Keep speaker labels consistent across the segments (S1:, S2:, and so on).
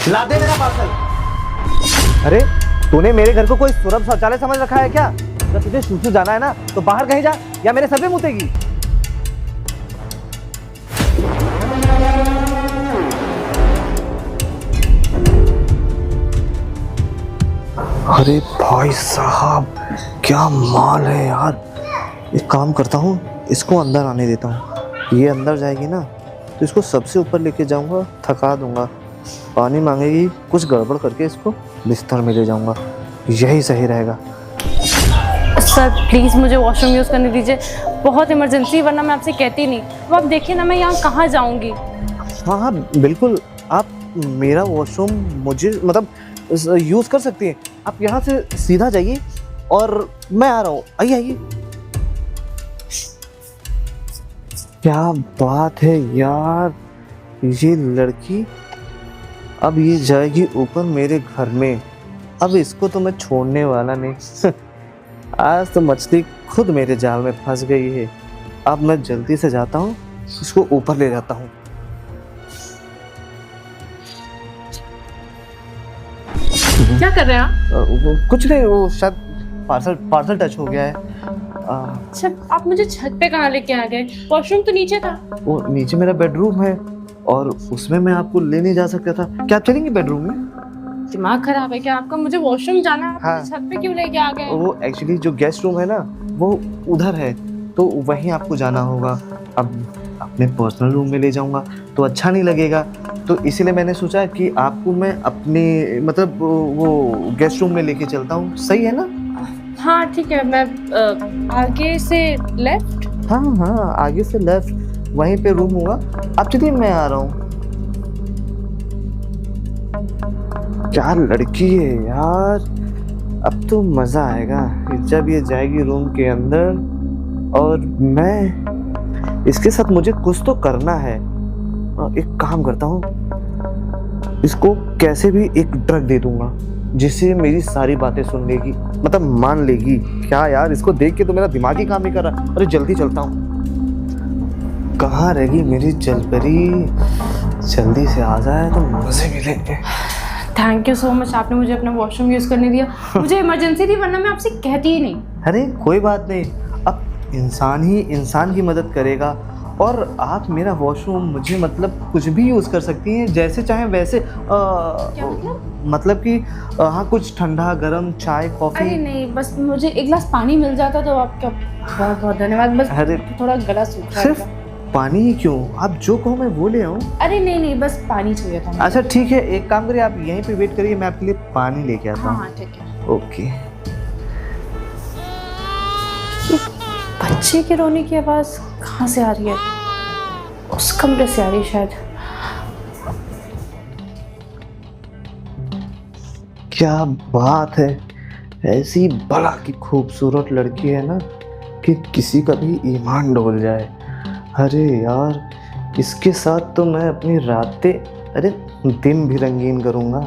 S1: ला दे मेरा पार्सल। अरे तूने मेरे घर को कोई सुरभ शौचालय समझ रखा है क्या? अगर तुझे सूसू जाना है ना तो बाहर कहीं जा या मेरे सर पे मुतेगी। अरे भाई साहब क्या माल है यार। एक काम करता हूँ, इसको अंदर आने देता हूँ। ये अंदर जाएगी ना तो इसको सबसे ऊपर लेके जाऊंगा, थका दूंगा। पानी मांगेगी, कुछ गड़बड़ करके इसको बिस्तर में ले जाऊंगा। यही सही रहेगा।
S2: सर प्लीज़ मुझे वॉशरूम यूज़ करने दीजिए, बहुत इमरजेंसी, वरना मैं आपसे कहती नहीं। अब आप देखिए ना मैं यहाँ कहाँ जाऊँगी।
S1: हाँ हाँ बिल्कुल, आप मेरा वॉशरूम मुझे मतलब यूज़ कर सकती हैं। आप यहाँ से सीधा जाइए और मैं आ रहा हूँ। आइए आइए। क्या बात है यार, ये लड़की अब ये जाएगी ऊपर मेरे घर में। अब इसको तो मैं छोड़ने वाला नहीं। आज तो मछली खुद मेरे जाल में फंस गई है। अब मैं जल्दी से जाता हूँ, इसको ऊपर ले जाता हूँ।
S2: क्या कर रहे हैं आप?
S1: कुछ नहीं, वो शायद पार्सल टच हो गया है।
S2: अच्छा आप मुझे छत पे कहाँ लेके आ गए? वॉशरूम तो नीचे था।
S1: वो नीचे मेरा बेडरूम है और उसमें मैं आपको ले नहीं जा सकता था। क्या आप चलेंगे बेडरूम में?
S2: दिमाग खराब है क्या आपका? मुझे वॉशरूम जाना है, आप
S1: हाँ।
S2: मुझे छत पे क्यों लेके आ गए?
S1: वो एक्चुअली जो गेस्ट रूम है ना वो उधर है, तो वहीं आपको जाना होगा। अब अपने पर्सनल रूम में ले जाऊंगा तो अच्छा नहीं लगेगा, तो इसीलिए मैंने सोचा कि आपको मैं अपने मतलब वो गेस्ट रूम में लेके चलता हूँ। सही है ना?
S2: हाँ ठीक है, मैं आगे से लेफ्ट।
S1: हाँ हाँ आगे से लेफ्ट, वहीं पे रूम होगा। आप चलिए मैं आ रहा हूँ। क्या लड़की है यार, अब तो मजा आएगा जब ये जाएगी रूम के अंदर और मैं इसके साथ मुझे कुछ तो करना है। एक काम करता हूँ, इसको कैसे भी एक ड्रग दे दूंगा जिससे मेरी सारी बातें सुन लेगी, मतलब मान लेगी। क्या यार, इसको देख के तो मेरा दिमाग ही काम नहीं कर रहा। अरे जल्दी चलता हूँ। कहाँ रहेगी मेरी जलपरी? जल्दी से आ जाए तो मजे मिलेंगे।
S2: थैंक यू सो मच, आपने मुझे अपना वॉशरूम यूज़ करने दिया। मुझे इमरजेंसी थी, वरना मैं आपसे कहती ही नहीं।
S1: अरे कोई बात नहीं, अब इंसान ही इंसान की मदद करेगा। और आप मेरा वॉशरूम मुझे मतलब कुछ भी यूज़ कर सकती हैं, जैसे चाहे वैसे।
S2: क्या
S1: मतलब कि हाँ, कुछ ठंडा गरम चाय कॉफ़ी।
S2: अरे नहीं, बस मुझे एक गिलास पानी मिल जाता तो आपका बहुत बहुत धन्यवाद। बस
S1: अरे
S2: थोड़ा गला सूखा
S1: सिर्फ
S2: है।
S1: पानी ही क्यों, आप जो कहो मैं वो ले आऊँ।
S2: अरे नहीं नहीं, बस पानी चाहिए था मुझे।
S1: अच्छा ठीक है, एक काम करिए, आप यहीं पे वेट करिए, मैं आपके लिए पानी लेके आता हूँ।
S2: हाँ ठीक है।
S1: ओके।
S2: बच्चे के रोने की आवाज़ कहाँ से आ रही है? उस कमरे से आ रही है शायद।
S1: क्या बात है, ऐसी बड़ा की खूबसूरत लड़की है ना कि किसी का भी ईमान डोल जाए। अरे यार, इसके साथ तो मैं अपनी रातें, अरे दिन भी रंगीन करूँगा।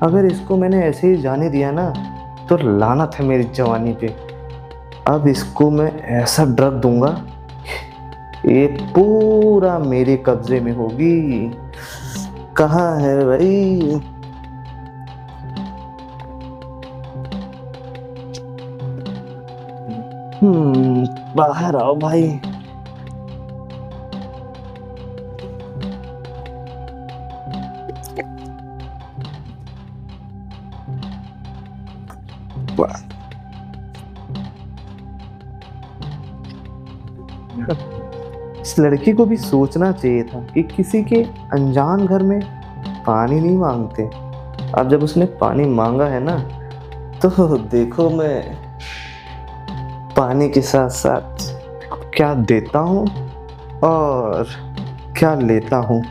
S1: अगर इसको मैंने ऐसे ही जाने दिया ना तो लानत है मेरी जवानी पे। अब इसको मैं ऐसा ड्रग दूंगा, ये पूरा मेरे कब्जे में होगी। कहाँ है भाई? बाहर आओ भाई। इस लड़की को भी सोचना चाहिए था कि किसी के अनजान घर में पानी नहीं मांगते। अब जब उसने पानी मांगा है ना तो देखो मैं पानी के साथ साथ क्या देता हूँ और क्या लेता हूँ।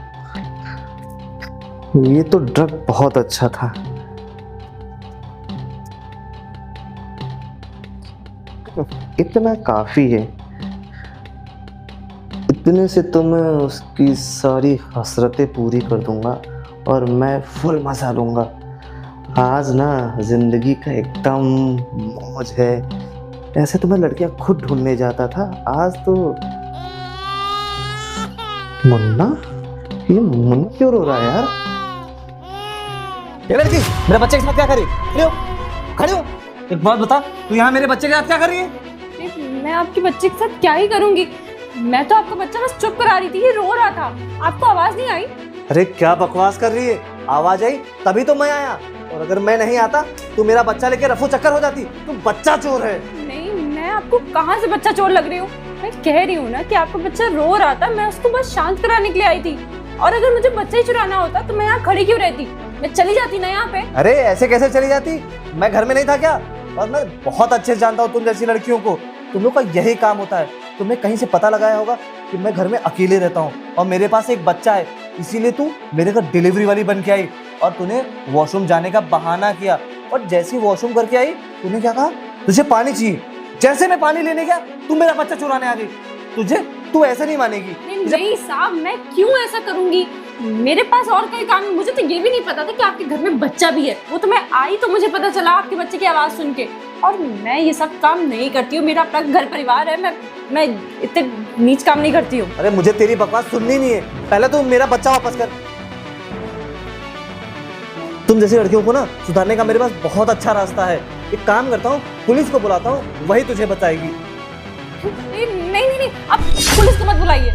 S1: ये तो ड्रग बहुत अच्छा था। इतना काफी है, इतने से तो मैं उसकी सारी हसरतें पूरी कर दूंगा और मैं फुल मजा लूंगा। आज ना जिंदगी का एकदम मौज है। ऐसे तो मैं लड़कियां खुद ढूंढने जाता था, आज तो मुन्ना, ये मुन्ना क्यों रो रहा है यार? ये लड़की मेरे बच्चे के साथ क्या कर रही है? खड़ी हो, खड़ी हो। एक बात बता, तू यहाँ मेरे बच्चे के साथ क्या कर रही है?
S2: मैं आपके बच्चे के साथ क्या ही करूंगी। मैं तो आपका बच्चा बस चुप करा रही थी, ये रो रहा था। आपको आवाज नहीं आई?
S1: अरे क्या बकवास कर रही है, आवाज आई तभी तो मैं आया, और अगर मैं नहीं आता तू मेरा बच्चा लेके रफू चक्कर हो जाती। तू बच्चा चोर है।
S2: नहीं, मैं आपको कहाँ से बच्चा चोर लग रही हूँ? मैं कह रही हूँ ना कि आपका बच्चा रो रहा था, मैं उसको बस शांत कराने के लिए आई थी। और अगर मुझे बच्चा ही चुराना होता तो मैं यहाँ खड़ी क्यों रहती? मैं चली जाती ना यहाँ पे।
S1: अरे ऐसे कैसे चली जाती, मैं घर में नहीं था क्या? और मैं बहुत अच्छे से जानता हूँ तुम जैसी लड़कियों को, तुम लोग का यही काम होता है। तुमने कहीं से पता लगाया होगा कि मैं घर में अकेले रहता हूँ और मेरे पास एक बच्चा है, इसीलिए तू मेरे घर डिलीवरी वाली बन के आई और तूने वॉशरूम जाने का बहाना किया। और जैसे ही वॉशरूम करके आई तूने क्या कहा, तुझे पानी चाहिए। जैसे मैं पानी लेने गया तू मेरा बच्चा चुराने आ गई। तू ऐसे नहीं मानेगी।
S2: नहीं साहब, मैं क्यों ऐसा करूंगी? मेरे पास और कई काम है। मुझे तो ये भी नहीं पता था कि आपके घर में बच्चा भी है। वो तो मैं आई तो मुझे पता चला आपके बच्चे की आवाज सुन के। और मैं ये सब काम नहीं करती हूँ, मेरा अपना घर परिवार है। मैं इतने नीच काम नहीं करती हूँ।
S1: अरे मुझे तेरी बकवास सुननी नहीं है, पहले तू मेरा बच्चा वापस कर। तुम जैसी लड़कियों को ना सुधारने का मेरे पास बहुत अच्छा रास्ता है। एक काम करता हूँ, पुलिस को बुलाता हूँ, वही तुझे बताएगी।
S2: नहीं, अब पुलिस को मत बुलाइए।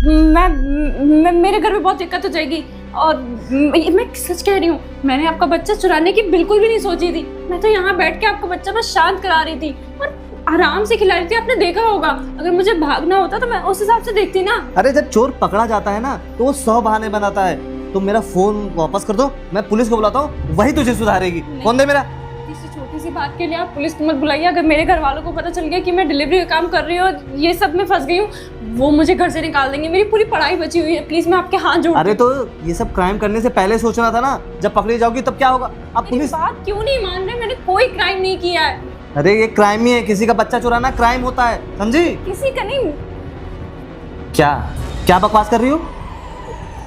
S2: मैं मेरे घर में बहुत दिक्कत हो जाएगी। और मैं सच कह रही हूँ, मैंने आपका बच्चा चुराने की बिल्कुल भी नहीं सोची थी। मैं तो यहाँ बैठ के आपका बच्चा बस शांत करा रही थी और आराम से खिला रही थी। आपने देखा होगा, अगर मुझे भागना होता तो मैं उस हिसाब से देखती ना।
S1: अरे जब चोर पकड़ा जाता है ना तो वो 100 बहाने बनाता है। तुम मेरा फोन वापस कर दो, मैं पुलिस को बुलाता हूँ, वही तुझे सुधारेगी। फोन दे मेरा।
S2: किसी छोटी सी बात के लिए आप पुलिस को मत बुलाइए। अगर मेरे घर वालों को पता चल गया कि मैं डिलीवरी का काम कर रही हूँ और ये सब में फंस गई हूँ, वो मुझे घर से निकाल देंगे। मेरी पूरी पढ़ाई बची हुई है, प्लीज मैं आपके हाथ जोड़।
S1: अरे तो ये सब क्राइम करने से पहले सोचना था ना, जब पकड़ी जाओगी तब क्या होगा। अब पुलिस
S2: बात क्यों नहीं मान रहे? मैंने कोई क्राइम नहीं किया है।
S1: अरे ये क्राइम ही है, किसी का बच्चा चुराना क्राइम होता है, समझी?
S2: किसी का नहीं।
S1: क्या बकवास कर रही हो?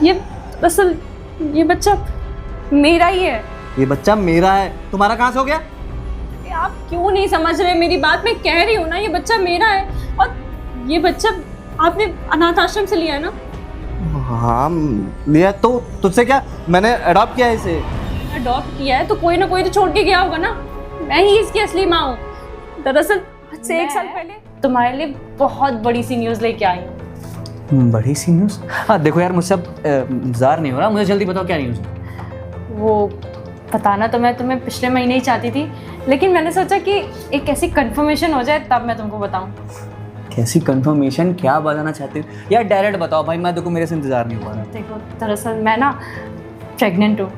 S2: ये असल ये बच्चा मेरा ही है।
S1: ये बच्चा मेरा है, तुम्हारा कहाँ से हो गया?
S2: आप क्यों नहीं समझ रहे मेरी बात? मैं कह रही हूँ ना, ये बच्चा मेरा है। और ये बच्चा आपने अनाथ आश्रम से लिया है ना?
S1: हाँ लिया। तो तुझसे क्या, मैंने अडॉप्ट किया है इसे।
S2: अडॉप्ट किया है तो कोई ना कोई तो छोड़ के गया होगा ना। मैं ही इसकी असली माँ हूँ। दरअसल आज से 1 साल पहले तुम्हारे लिए बहुत बड़ी सी न्यूज़ लेके आई हूँ।
S3: बड़ी सी न्यूज़? हाँ देखो यार, मुझसे अब इंतजार नहीं हो रहा, मुझे जल्दी बताओ क्या न्यूज़ है।
S2: वो बताना तो मैं तुम्हें पिछले महीने ही चाहती थी, लेकिन मैंने सोचा कि एक ऐसी कंफर्मेशन हो जाए तब मैं तुमको बताऊं।
S3: कैसी कंफर्मेशन, क्या बताना चाहती हो यार? डायरेक्ट बताओ भाई, मैं देखो मेरे से इंतजार नहीं हो रहा।
S2: देखो दरअसल मैं ना प्रेग्नेंट हूँ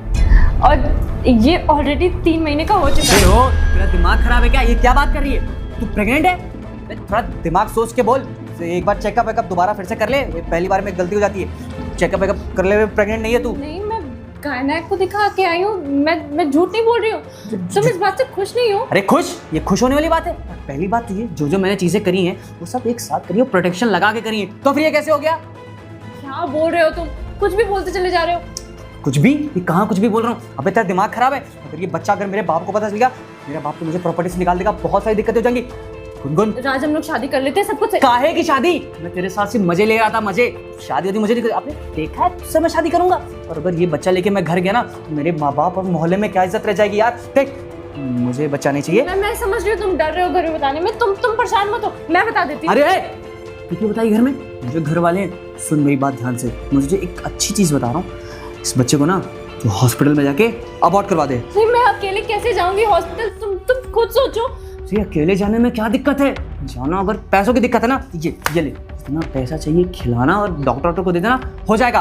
S2: और ये ऑलरेडी 3 महीने का हो चुका है।
S3: हो तेरा दिमाग खराब है क्या? ये क्या बात कर रही है? तू प्रेग्नेंट है? थोड़ा दिमाग सोच के बोल। एक बार चेकअप वेकअप दोबारा फिर से कर ले, ये पहली बार में गलती हो जाती है। चेकअप वेकअप कर ले, प्रेग्नेंट नहीं है तू।
S2: नहीं, मैं गायनेक को दिखा के आई हूँ। मैं झूठ नहीं बोल रही हूँ। तुम इस बात से खुश नहीं हो?
S3: अरे खुश? ये खुश होने वाली बात है? पहली बात तो ये, जो मैंने चीजें करी हैं वो सब एक साथ करी हो, प्रोटेक्शन लगा के करी है, तो फिर ये कैसे हो गया?
S2: क्या बोल रहे हो तुम? कुछ भी बोलते चले जा रहे हो।
S3: कुछ भी? ये कहाँ कुछ भी बोल रहा हूँ? अबे तेरा दिमाग खराब है? अगर ये बच्चा अगर मेरे बाप को पता चल गया, मेरा बाप तो मुझे प्रॉपर्टी से निकाल देगा, बहुत सारी दिक्कतें हो जाएंगी। गुनगुन,
S2: राज हम लोग शादी कर लेते हैं, सब कुछ।
S3: काहे की शादी? मैं तेरे साथ सिर्फ मजे ले रहा था, मजे। शादी होती मुझे नहीं, आपने देखा है तुझसे मैं शादी करूंगा? और अगर ये बच्चा लेके मैं घर गया ना, तो मेरे माँ बाप और मोहल्ले में क्या इज्जत रह जाएगी यार। देख, मुझे बच्चा नहीं चाहिए।
S2: मैं समझ रही हूँ तुम डर रहे हो घर में बताने में। तुम परेशान मत हो, मैं बता देती हूँ।
S3: अरे तू क्यों बताई घर में? मुझे घर वाले हैं। सुन मेरी बात ध्यान से, मुझे एक अच्छी चीज बता रहा हूँ। इस बच्चे को ना तो हॉस्पिटल में जाके अबॉर्ट करवा दे।
S2: नहीं, मैं अकेले कैसे जाऊंगी हॉस्पिटल? तुम खुद सोचो।
S3: ये अकेले जाने में क्या दिक्कत है? जाना अगर पैसों की दिक्कत है ना, ये ले, इतना पैसा चाहिए, खिलाना और डॉक्टर को दे देना, हो जाएगा।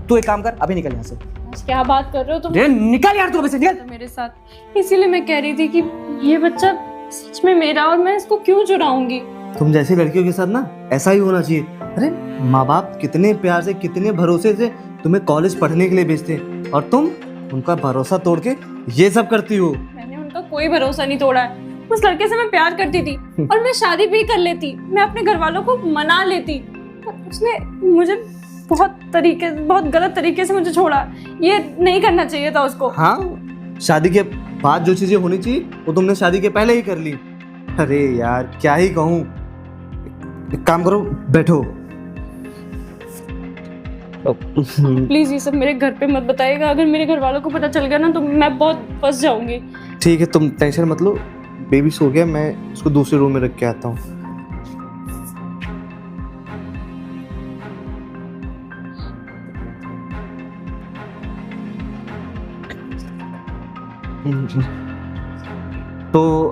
S3: तू एक काम कर, अभी निकल यहाँ से।
S2: क्या बात कर रहे हो तुम?
S3: निकल यार, तू अभी से निकल
S2: मेरे साथ। इसीलिए मैं कह रही थी कि ये बच्चा सच में मेरा, और मैं इसको क्यों चुराऊंगी?
S1: तुम जैसी लड़कियों के साथ ना ऐसा ही होना चाहिए। अरे माँ बाप कितने प्यार से, कितने भरोसे से तुम्हें कॉलेज पढ़ने के लिए भेजते हैं और तुम उनका भरोसा तोड़ के ये सब करती हो।
S2: मैंने उनका कोई भरोसा नहीं तोड़ा है। उस लड़के से मैं प्यार करती थी और मैं शादी भी कर लेती, मैं अपने घर वालों को मना लेती, पर उसने मुझे बहुत गलत तरीके से मुझे छोड़ा। ये नहीं करना चाहिए था उसको।
S1: हाँ, शादी के बाद जो चीजें होनी चाहिए वो तुमने शादी के पहले ही कर ली। अरे यार क्या ही कहूँ। एक काम करो, बैठो।
S2: प्लीज ये सब मेरे घर पे मत बताइएगा। अगर मेरे घर वालों को पता चल गया ना तो मैं बहुत फंस जाऊंगी।
S1: ठीक है, तुम टेंशन मत लो, बेबी सो गया, मैं उसको दूसरे रूम में रख के आता हूँ। तो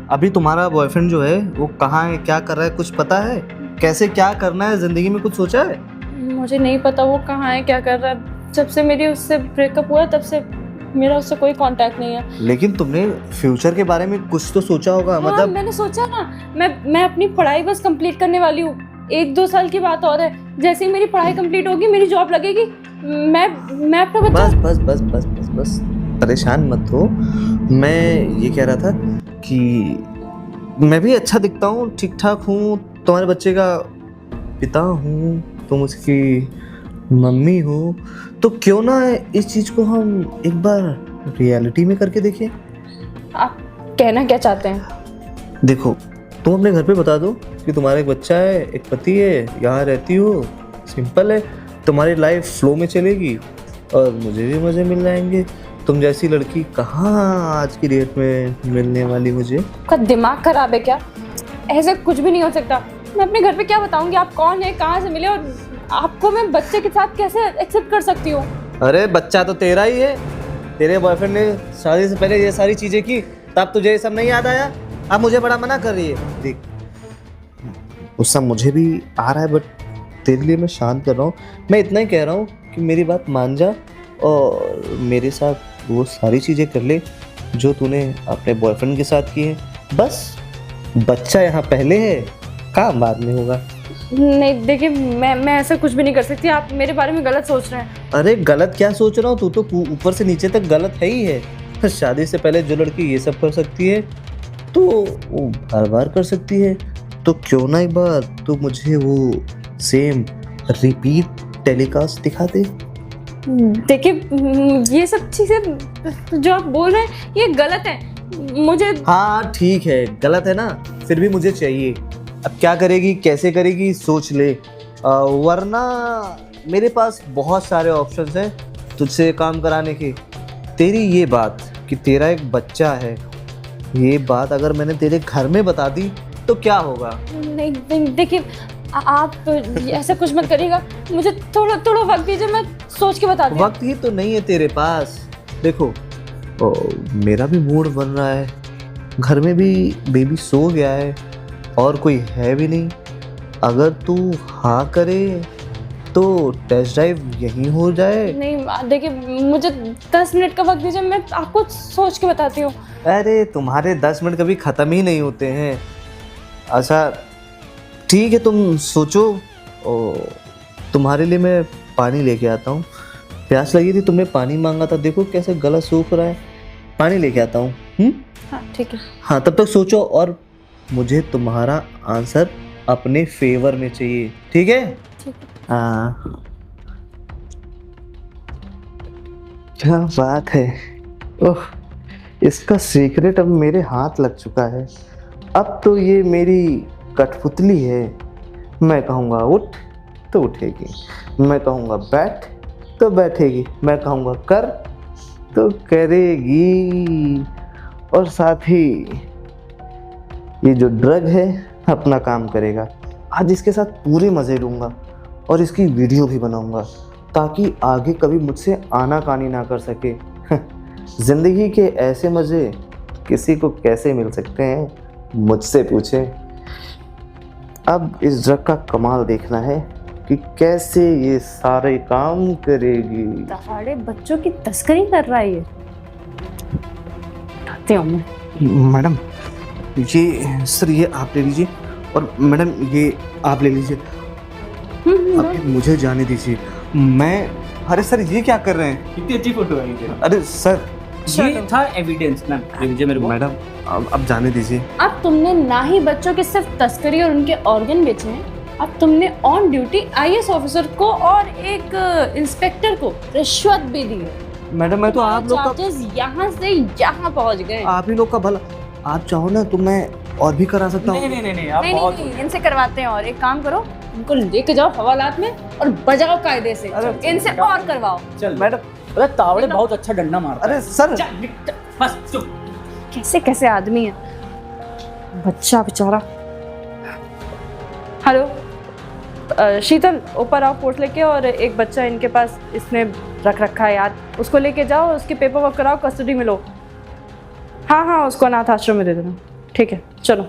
S1: अभी तुम्हारा बॉयफ्रेंड जो है वो कहाँ है, क्या कर रहा है, कुछ पता है? कैसे क्या करना है जिंदगी में, कुछ सोचा है?
S2: मुझे नहीं पता वो कहाँ है, क्या कर रहा है। जब से मेरी उससे ब्रेकअप हुआ तब से मेरा उससे कोई कांटेक्ट नहीं है।
S1: लेकिन तुमने फ्यूचर के बारे में कुछ तो सोचा होगा।
S2: हाँ,
S1: मतलब
S2: मैंने सोचा ना, मैं अपनी पढ़ाई बस कंप्लीट करने वाली हूँ। 1-2 साल की बात और है। जैसे ही मेरी पढ़ाई कंप्लीट होगी, मेरी जॉब लगेगी, मैं अपना बच्चा।
S1: बस बस बस बस बस बस परेशान मत हो। मैं ये कह रहा था कि मैं भी अच्छा दिखता हूँ, ठीक ठाक हूँ, तुम्हारे बच्चे का पिता हूँ, तुम उसकी मम्मी हो, तो क्यों ना इस चीज को हम एक बार रियलिटी में करके देखें।
S2: आप कहना क्या चाहते हैं?
S1: देखो, तुम अपने घर पे बता दो कि तुम्हारा एक बच्चा है, एक पति है, यहाँ रहती हो, सिंपल है, तुम्हारी लाइफ फ्लो में चलेगी और मुझे भी मजे मिल जाएंगे। तुम जैसी लड़की कहाँ आज की डेट में मिलने वाली मुझे।
S2: आपका दिमाग खराब है क्या? ऐसा कुछ भी नहीं हो सकता। मैं अपने घर पे क्या बताऊंगी आप कौन है, कहाँ से मिले, और आपको मैं बच्चे के साथ कैसे एक्सेप्ट कर सकती हूँ?
S1: अरे बच्चा तो तेरा ही है, तेरे बॉयफ्रेंड ने शादी से पहले ये सारी चीजें की, तब तुझे ये सब नहीं याद आया? अब मुझे बड़ा मना कर रही है। देख, गुस्सा मुझे भी आ रहा है, बट तेरे लिए मैं शांत कर रहा हूँ। मैं इतना ही कह रहा हूँ कि मेरी बात मान जा और मेरे साथ वो सारी चीज़ें कर ले जो तूने अपने बॉयफ्रेंड के साथ की है। बस बच्चा यहाँ पहले है, काम बाद में होगा।
S2: नहीं देखिए, मैं ऐसा कुछ भी नहीं कर सकती। आप मेरे बारे में गलत सोच रहे हैं।
S1: अरे गलत क्या सोच रहा हूँ, तू तो ऊपर से नीचे तक गलत है ही है। शादी से पहले जो लड़की ये सब कर सकती है तो वो बार बार कर सकती है। तो क्यों ना एक बार तो मुझे वो सेम रिपीट टेलीकास्ट दिखा दे।
S2: देखिए, ये सब चीजें जो आप बोल रहे हैं ये गलत है। मुझे
S1: हाँ ठीक है, गलत है ना, फिर भी मुझे चाहिए। अब क्या करेगी, कैसे करेगी, सोच ले, वरना मेरे पास बहुत सारे ऑप्शंस हैं तुझसे काम कराने के। तेरी ये बात कि तेरा एक बच्चा है, ये बात अगर मैंने तेरे घर में बता दी तो क्या होगा?
S2: नहीं देखिए, आप ऐसा कुछ मत करिएगा। मुझे थोड़ा वक्त दीजिए, मैं सोच के बताती हूँ।
S1: वक्त ही तो नहीं है तेरे पास। देखो, मेरा भी मूड बन रहा है, घर में भी बेबी सो गया है और कोई है भी नहीं। अगर तू हाँ करे तो टेस्ट ड्राइव यहीं हो जाए।
S2: नहीं देखिए, मुझे 10 मिनट का वक्त दीजिए, मैं आपको सोच के बताती हूँ।
S1: अरे तुम्हारे 10 मिनट कभी ख़त्म ही नहीं होते हैं। अच्छा ठीक है, तुम सोचो, और तुम्हारे लिए मैं पानी लेके आता हूँ। प्यास लगी थी, तुमने पानी मांगा था, देखो कैसे गला सूख रहा है। पानी लेके आता हूँ।
S2: हाँ ठीक है।
S1: हाँ, तब तक सोचो, और मुझे तुम्हारा आंसर अपने फेवर में चाहिए, ठीक है?
S2: ठीक है।
S1: हाँ, क्या बात है। ओह, इसका सीक्रेट अब मेरे हाथ लग चुका है। अब तो ये मेरी कठपुतली है। मैं कहूँगा उठ तो उठेगी, मैं कहूँगा बैठ तो बैठेगी, मैं कहूँगा कर तो करेगी। और साथ ही ये जो ड्रग है अपना काम करेगा। आज इसके साथ पूरे मज़े लूँगा और इसकी वीडियो भी बनाऊँगा ताकि आगे कभी मुझसे आनाकानी ना कर सके। ज़िंदगी के ऐसे मज़े किसी को कैसे मिल सकते हैं, मुझसे पूछे। अब इस ड्रग का कमाल देखना है कि कैसे ये सारे काम करेगी।
S2: दहाड़े बच्चों की तस्करी कर रहा है ये। उठाती हूँ मैं।
S1: मैडम ये सर, ये आप ले लीजिए, और मैडम ये आप ले लीजिए। अभी मुझे जाने दीजिए, मैं। अरे सर, ये क्या कर रहे हैं?
S3: कितनी अच्छी फोटो है ये।
S1: अरे सर,
S3: ये था एविडेंस मैम, ये मुझे मेरे को।
S1: मैडम अब जाने दीजिए।
S2: अब तुमने ना ही बच्चों की सिर्फ तस्करी और उनके ऑर्गन बेचे हैं, अब तुमने ऑन ड्यूटी IAS ऑफिसर को और एक इंस्पेक्टर को रिश्वत भी दी है।
S1: मैडम मैं तो आप लोग का,
S2: चार्जेस यहाँ से यहाँ पहुँच गए।
S1: आप ही लोग का भला। आप चाहो ना तो मैं और भी करा सकता हूँ।
S3: नहीं, आप
S2: नहीं
S3: बहुत
S2: नहीं, इनसे करवाते हैं। और एक काम करो, इनको लेके जाओ हवालात में और बजाओ कायदे से,
S1: अरे,
S2: इनसे और करवाओ।
S3: चल
S1: मैडम,
S3: अरे तावड़े बहुत अच्छा डंडा मारता
S1: अरे
S3: है।
S1: सर,
S3: जा, बस चुप।
S2: कैसे कैसे आदमी है, बच्चा बेचारा। हेलो शीतल, ऊपर आओ कोर्स लेके, और एक बच्चा इनके पास इसने रख रखा है यार, उसको लेके जाओ, उसकी पेपर वर्क कराओ, कस्टडी में लो। हाँ हाँ, उसको अनाथ आश्रम में दे देना। ठीक है, चलो।